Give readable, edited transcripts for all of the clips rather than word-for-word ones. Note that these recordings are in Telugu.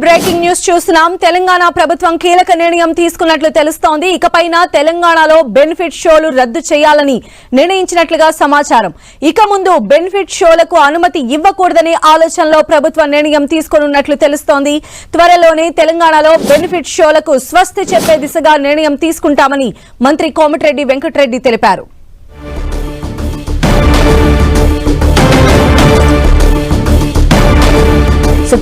బ్రేకింగ్ న్యూస్ చూస్తున్నాం. తెలంగాణ ప్రభుత్వం కీలక నిర్ణయం తీసుకున్నట్లు తెలుస్తోంది. ఇకపైన తెలంగాణలో బెనిఫిట్ షోలు రద్దు చేయాలని నిర్ణయించినట్లుగా సమాచారం. ఇక ముందు బెనిఫిట్ షోలకు అనుమతి ఇవ్వకూడదనే ఆలోచనలో ప్రభుత్వం నిర్ణయం తీసుకోనున్నట్లు తెలుస్తోంది. త్వరలోనే తెలంగాణలో బెనిఫిట్ షోలకు స్వస్తి చెప్పే దిశగా నిర్ణయం తీసుకుంటామని మంత్రి కోమటిరెడ్డి వెంకటరెడ్డి తెలిపారు.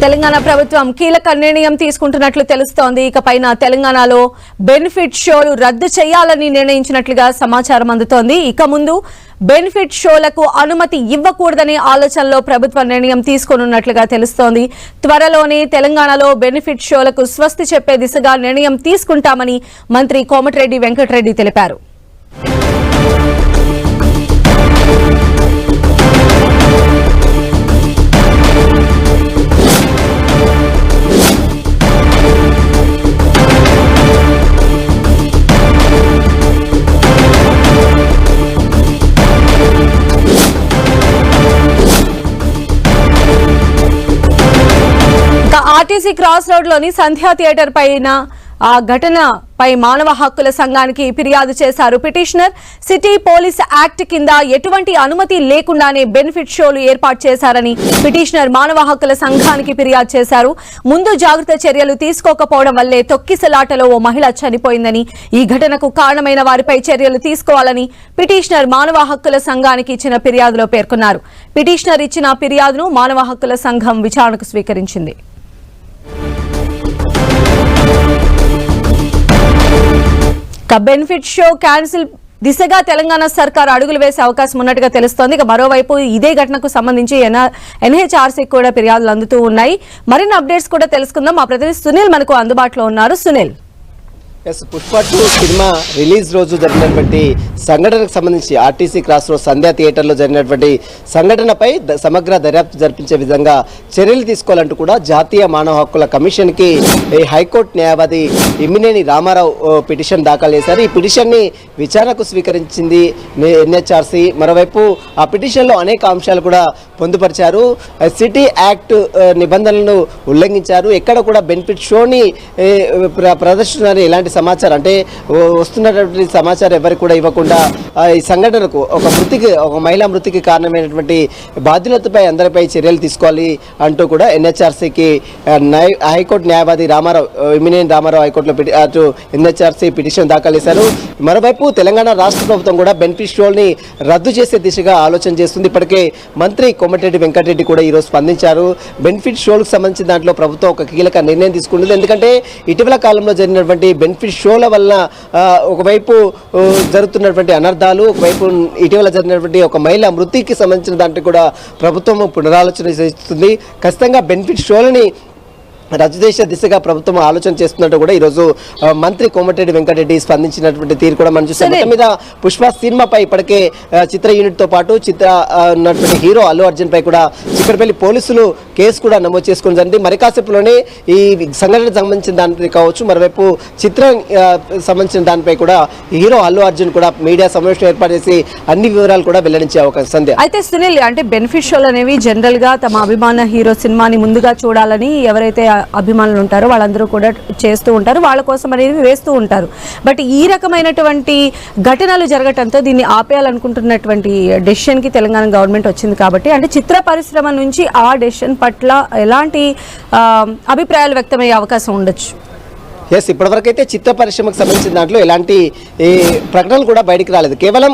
తెలంగాణ ప్రభుత్వం కీలక నిర్ణయం తీసుకుంటున్నట్లు తెలుస్తోంది. ఇకపైన తెలంగాణలో బెనిఫిట్ షోలు రద్దు చేయాలని నిర్ణయించినట్లుగా సమాచారం అందుతోంది. ఇక ముందు బెనిఫిట్ షోలకు అనుమతి ఇవ్వకూడదనే ఆలోచనలో ప్రభుత్వం నిర్ణయం తీసుకోనున్నట్లుగా తెలుస్తోంది. త్వరలోనే తెలంగాణలో బెనిఫిట్ షోలకు స్వస్తి చెప్పే దిశగా నిర్ణయం తీసుకుంటామని మంత్రి కోమటిరెడ్డి వెంకటరెడ్డి తెలిపారు. ఆర్టీసీ క్రాస్ రోడ్ లోని సంధ్యా థియేటర్ పైన ఆ ఘటనపై మానవ హక్కుల సంఘానికి ఫిర్యాదు చేశారు పిటిషనర్. సిటీ పోలీస్ యాక్ట్ కింద ఎటువంటి అనుమతి లేకుండానే బెనిఫిట్ షోలు ఏర్పాటు చేశారని పిటిషనర్ మానవ హక్కుల సంఘానికి ఫిర్యాదు చేశారు. ముందు జాగ్రత్త చర్యలు తీసుకోకపోవడం వల్లే తొక్కిసలాటలో ఓ మహిళ చనిపోయిందని, ఈ ఘటనకు కారణమైన వారిపై చర్యలు తీసుకోవాలని పిటిషనర్ మానవ హక్కుల సంఘానికి ఇచ్చిన ఫిర్యాదులో పేర్కొన్నారు. పిటిషనర్ ఇచ్చిన ఫిర్యాదును మానవ హక్కుల సంఘం విచారణకు స్వీకరించింది. బెనిఫిట్ షో క్యాన్సిల్ దిశగా తెలంగాణ సర్కార్ అడుగులు వేసే అవకాశం ఉన్నట్టుగా తెలుస్తోంది. ఇక మరోవైపు ఇదే ఘటనకు సంబంధించి ఎన్హెచ్ఆర్సీ కూడా ఫిర్యాదులు అందుతూ ఉన్నాయి. మరిన్ని అప్డేట్స్ కూడా తెలుసుకుందాం. మా ప్రతినిధి సునీల్ మనకు అందుబాటులో ఉన్నారు. సునీల్, పుష్ప 2 సినిమా రిలీజ్ రోజు జరిగినటువంటి సంఘటనకు సంబంధించి ఆర్టీసీ క్రాస్ రోడ్ సంధ్యా థియేటర్లో జరిగినటువంటి సంఘటనపై సమగ్ర దర్యాప్తు జరిపించే విధంగా చర్యలు తీసుకోవాలంటూ కూడా జాతీయ మానవ హక్కుల కమిషన్కి హైకోర్టు న్యాయవాది ఇమ్మినేని రామారావు పిటిషన్ దాఖలు చేశారు. ఈ పిటిషన్ని విచారణకు స్వీకరించింది ఎన్హెచ్ఆర్సీ. మరోవైపు ఆ పిటిషన్లో అనేక అంశాలు కూడా పొందుపరిచారు. సిటీ యాక్ట్ నిబంధనలను ఉల్లంఘించారు. ఎక్కడ కూడా బెనిఫిట్ షోని ప్రదర్శించాలని ఎలాంటి సమాచారం అంటే వస్తున్నటువంటి సమాచారం ఎవరికి కూడా ఇవ్వకుండా ఈ సంఘటనకు ఒక మహిళా మృతికి కారణమైనటువంటి బాధ్యులపై అందరిపై చర్యలు తీసుకోవాలి అంటూ కూడా ఎన్హెచ్ఆర్సీకి హైకోర్టు న్యాయవాది ఇమ్మినేని రామారావు హైకోర్టులో అటు ఎన్హెచ్ఆర్సీ పిటిషన్ దాఖలు చేశారు. మరోవైపు తెలంగాణ రాష్ట్ర ప్రభుత్వం కూడా బెనిఫిట్ షోల్ని రద్దు చేసే దిశగా ఆలోచన చేస్తుంది. ఇప్పటికే మంత్రి కోమటిరెడ్డి వెంకటరెడ్డి కూడా ఈరోజు స్పందించారు. బెనిఫిట్ షోలకు సంబంధించిన దాంట్లో ప్రభుత్వం ఒక కీలక నిర్ణయం తీసుకుంటుంది. ఎందుకంటే ఇటీవల కాలంలో జరిగినటువంటి బెనిఫిట్ షోల వల్ల ఒకవైపు జరుగుతున్నటువంటి అనర్థాలు, ఒకవైపు ఇటీవల జరిగినటువంటి ఒక మహిళ మృతికి సంబంధించిన దాంట్లో కూడా ప్రభుత్వం పునరాలోచన చేస్తుంది. ఖచ్చితంగా బెనిఫిట్ షోలని రద్దు చేసే దిశగా ప్రభుత్వం ఆలోచన చేస్తున్నట్టు కూడా ఈరోజు మంత్రి కోమటిరెడ్డి వెంకటరెడ్డి స్పందించినటువంటి తీరు కూడా మనం చూస్తాం. మొత్తం మీద పుష్ప సినిమాపై ఇప్పటికే చిత్ర యూనిట్తో పాటు ఉన్నటువంటి హీరో అల్లు అర్జున్ పై కూడా చిక్కడపల్లి పోలీసులు కేసు కూడా నమోదు చేసుకుని జరిగింది. మరి కాసేపులోనే ఈ సంఘటనకు సంబంధించిన దానిపై కావచ్చు, మరోవైపు చిత్రం సంబంధించిన దానిపై కూడా హీరో అల్లు అర్జున్ కూడా మీడియా సమావేశం ఏర్పాటు చేసి అన్ని వివరాలు కూడా వెల్లడించే అవకాశం ఉంది. అయితే సునీల్, అంటే బెనిఫిట్ షోలు అనేవి జనరల్ గా తమ అభిమాన హీరో సినిమాని ముందుగా చూడాలని ఎవరైతే అభిమానులు ఉంటారో వాళ్ళందరూ కూడా చేస్తూ ఉంటారు, వాళ్ళ కోసం అనేది వేస్తూ ఉంటారు. బట్ ఈ రకమైనటువంటి ఘటనలు జరగటంతో దీన్ని ఆపేయాలనుకుంటున్నటువంటి డెసిషన్ కి తెలంగాణ గవర్నమెంట్ వచ్చింది. కాబట్టి అంటే చిత్ర పరిశ్రమ నుంచి ఆ డెసిషన్ పట్ల ఎలాంటి అభిప్రాయాలు వ్యక్తమయ్యే అవకాశం ఉండొచ్చు? ఇప్పటివరకైతే చిత్ర పరిశ్రమకు సంబంధించిన దాంట్లో ఎలాంటి ప్రకటనలు కూడా బయటికి రాలేదు. కేవలం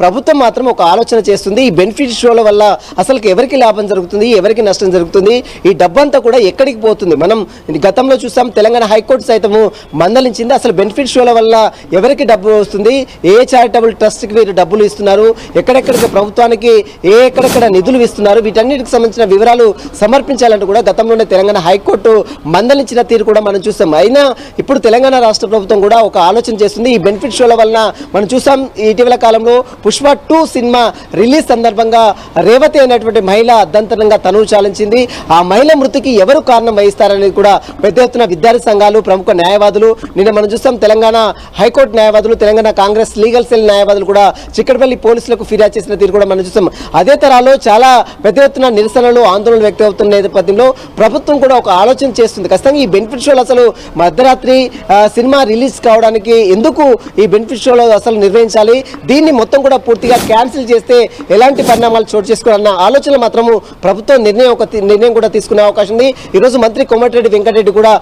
ప్రభుత్వం మాత్రం ఒక ఆలోచన చేస్తుంది. ఈ బెనిఫిట్ షోల వల్ల అసలు ఎవరికి లాభం జరుగుతుంది, ఎవరికి నష్టం జరుగుతుంది, ఈ డబ్బంతా కూడా ఎక్కడికి పోతుంది? మనం గతంలో చూసాం, తెలంగాణ హైకోర్టు సైతము మందలించింది. అసలు బెనిఫిట్ షోల వల్ల ఎవరికి డబ్బు వస్తుంది, ఏ చారిటబుల్ ట్రస్ట్కి వీరు డబ్బులు ఇస్తున్నారు, ఎక్కడెక్కడికి ప్రభుత్వానికి ఎక్కడెక్కడ నిధులు ఇస్తున్నారు, వీటన్నిటికి సంబంధించిన వివరాలు సమర్పించాలంటూ కూడా గతంలోనే తెలంగాణ హైకోర్టు మందలించిన తీరు కూడా మనం చూసాం. అయినా ఇప్పుడు తెలంగాణ రాష్ట్ర ప్రభుత్వం కూడా ఒక ఆలోచన చేస్తుంది. ఈ బెనిఫిట్ షోల వలన మనం చూసాం ఇటీవల కాలంలో పుష్ప 2 సినిమా రిలీజ్ సందర్భంగా రేవతి అనేటువంటి మహిళ అర్ధంతరంగా తనువు చాలించింది. ఆ మహిళ మృతికి ఎవరు కారణం వహిస్తారనేది కూడా పెద్ద ఎత్తున విద్యార్థి సంఘాలు, ప్రముఖ న్యాయవాదులు, నిన్న మనం చూస్తాం తెలంగాణ హైకోర్టు న్యాయవాదులు, తెలంగాణ కాంగ్రెస్ లీగల్ సెల్ న్యాయవాదులు కూడా చిక్కడపల్లి పోలీసులకు ఫిర్యాదు చేసిన తీరు కూడా మనం చూస్తాం. అదే తరాలో చాలా పెద్ద ఎత్తున నిరసనలు, ఆందోళనలు వ్యక్తం అవుతున్న నేపథ్యంలో ప్రభుత్వం కూడా ఒక ఆలోచన చేస్తుంది. ఖచ్చితంగా ఈ బెనిఫిట్ షోలు అసలు మధ్యరాత్రి సినిమా రిలీజ్ కావడానికి ఎందుకు ఈ బెనిఫిట్ షోలు అసలు నిర్వహించాలి, దీన్ని మొత్తం కూడా పూర్తిగా క్యాన్సిల్ చేస్తే ఎలాంటి పరిణామాలు చోటు చేసుకోవాలన్న ఆలోచన మాత్రము ప్రభుత్వం నిర్ణయం కూడా తీసుకునే అవకాశం ఉంది. ఈరోజు మంత్రి కోమటిరెడ్డి వెంకటరెడ్డి కూడా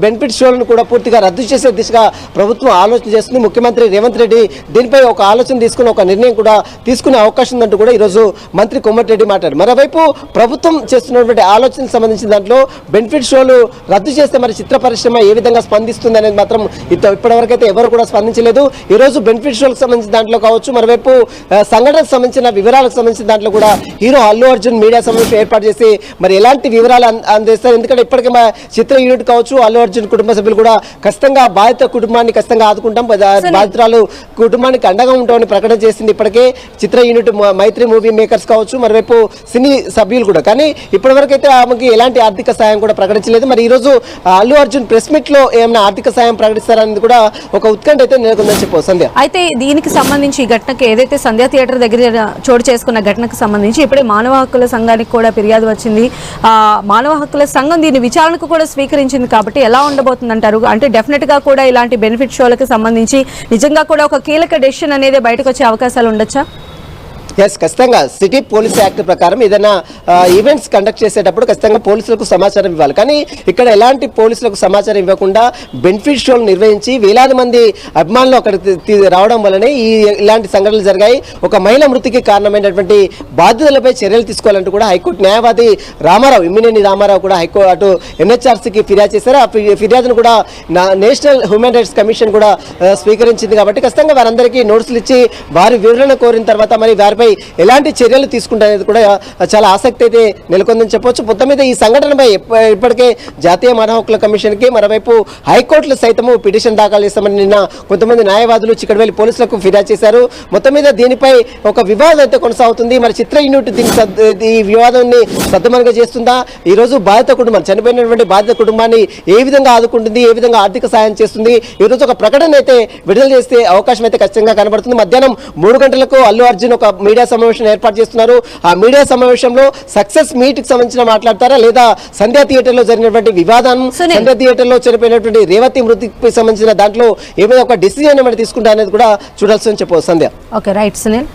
బెనిఫిట్ షోలను కూడా పూర్తిగా రద్దు చేసే దిశగా ప్రభుత్వం ఆలోచన చేస్తుంది. ముఖ్యమంత్రి రేవంత్ రెడ్డి దీనిపై ఒక ఆలోచన తీసుకుని ఒక నిర్ణయం కూడా తీసుకునే అవకాశం ఉందంటూ కూడా ఈరోజు మంత్రి కోమటిరెడ్డి మాట్లాడారు. మరోవైపు ప్రభుత్వం చేస్తున్నటువంటి ఆలోచనకు సంబంధించిన దాంట్లో బెనిఫిట్ షోలు రద్దు చేస్తే మరి చిత్ర పరిశ్రమ ఏ విధంగా స్పందిస్తుంది అనేది మాత్రం ఇప్పటివరకైతే ఎవరు కూడా స్పందించలేదు. ఈరోజు బెనిఫిట్ షోలకు సంబంధించిన దాంట్లో కావచ్చు, మరోవైపు సంఘటనకు సంబంధించిన వివరాలకు సంబంధించిన దాంట్లో కూడా హీరో అల్లు అర్జున్ మీడియా సమావేశం ఏర్పాటు చేసి మరి ఎలాంటి వివరాలు అందిస్తారు. ఎందుకంటే ఇప్పటికే మా చిత్ర యూనిట్ కావచ్చు, అల్లు అర్జున్ కుటుంబ సభ్యులు కూడా ఖచ్చితంగా బాధిత కుటుంబాన్ని ఖచ్చితంగా ఆదుకుంటాం, బాధితురాలు కుటుంబానికి అండగా ఉంటామని ప్రకటన చేసింది ఇప్పటికే చిత్ర యూనిట్, మైత్రి మూవీ మేకర్స్ కావచ్చు, మరోవైపు సినీ సభ్యులు కూడా. కానీ ఇప్పటివరకు అయితే ఆమెకి ఎలాంటి ఆర్థిక సాయం కూడా ప్రకటించలేదు. మరి ఈరోజు అల్లు అర్జున్ ప్రెస్ మీట్ లో ఏమైనా ఆర్థిక సాయం ప్రకటిస్తారనేది కూడా ఒక ఉత్కంఠ అయితే నెలకొందని చెప్పవచ్చు. సంధ్య, అయితే దీనికి సంబంధించి ఈ ఘటనకి ఏదైతే సంధ్యా థియేటర్ దగ్గర చోటు చేసుకున్న ఘటనకు సంబంధించి ఇప్పుడే మానవ హక్కుల సంఘానికి కూడా ఫిర్యాదు వచ్చింది. మానవ హక్కుల సంఘం దీని విచారణకు కూడా స్వీకరించింది. కాబట్టి ఎలా ఉండబోతుంది అంటారు? అంటే డెఫినెట్ గా కూడా ఇలాంటి బెనిఫిట్ షోలకు సంబంధించి నిజంగా కూడా ఒక కీలక డెసిషన్ అనేది బయటకు వచ్చే అవకాశాలు ఉండొచ్చా? ఎస్, ఖచ్చితంగా సిటీ పోలీస్ యాక్ట్ ప్రకారం ఏదైనా ఈవెంట్స్ కండక్ట్ చేసేటప్పుడు ఖచ్చితంగా పోలీసులకు సమాచారం ఇవ్వాలి. కానీ ఇక్కడ ఎలాంటి పోలీసులకు సమాచారం ఇవ్వకుండా బెనిఫిట్ షోలు నిర్వహించి వేలాది మంది అభిమానులు అక్కడికి రావడం వల్లనే ఇలాంటి సంఘటనలు జరిగాయి. ఒక మహిళ మృతికి కారణమైనటువంటి బాధ్యతలపై చర్యలు తీసుకోవాలంటూ కూడా హైకోర్టు న్యాయవాది రామారావు, ఇమ్మినేని రామారావు కూడా హైకోర్టు ఎన్హెచ్ఆర్సీకి ఫిర్యాదు చేశారు. ఆ ఫిర్యాదును కూడా నేషనల్ హ్యూమన్ రైట్స్ కమిషన్ కూడా స్వీకరించింది. కాబట్టి ఖచ్చితంగా వారందరికీ నోటీసులు ఇచ్చి వారి వివరణ కోరిన తర్వాత మరి వారిపై ఎలాంటి చర్యలు తీసుకుంటారనేది కూడా చాలా ఆసక్తి అయితే నెలకొందని చెప్పవచ్చు. మొత్తం మీద ఈ సంఘటనపై ఇప్పటికే జాతీయ మానవ హక్కుల కమిషన్కి, మరోవైపు హైకోర్టులు సైతము పిటిషన్ దాఖలు చేస్తామని నిన్న కొంతమంది న్యాయవాదులు చిక్కడపల్లి పోలీసులకు ఫిర్యాదు చేశారు. మొత్తం మీద దీనిపై ఒక వివాదం అయితే కొనసాగుతుంది. మరి చిత్ర యూనిట్ ఈ వివాదాన్ని సద్దుమణిగా చేస్తుందా? ఈ రోజు బాధిత కుటుంబం, చనిపోయినటువంటి బాధిత కుటుంబాన్ని ఏ విధంగా ఆదుకుంటుంది, ఏ విధంగా ఆర్థిక సాయం చేస్తుంది? ఈ రోజు ఒక ప్రకటన అయితే విడుదల చేసే అవకాశం అయితే ఖచ్చితంగా కనబడుతుంది. మధ్యాహ్నం 3 గంటలకు అల్లు అర్జున్ ఒక మీడియా సమావేశం ఏర్పాటు చేస్తున్నారు. ఆ మీడియా సమావేశంలో సక్సెస్ మీట్ కి సంబంధించిన మాట్లాడతారా, లేదా సంధ్యా థియేటర్ లో జరిగినటువంటి వివాదం, సంధ్యా థియేటర్ లో చనిపోయినటువంటి రేవతి మృతికి సంబంధించిన దాంట్లో ఏమైనా ఒక డిసిజన్ ఏమైనా తీసుకుంటా అనేది కూడా చూడాల్సి చెప్పవచ్చు. సంధ్య, ఓకే, రైట్ సునీల్.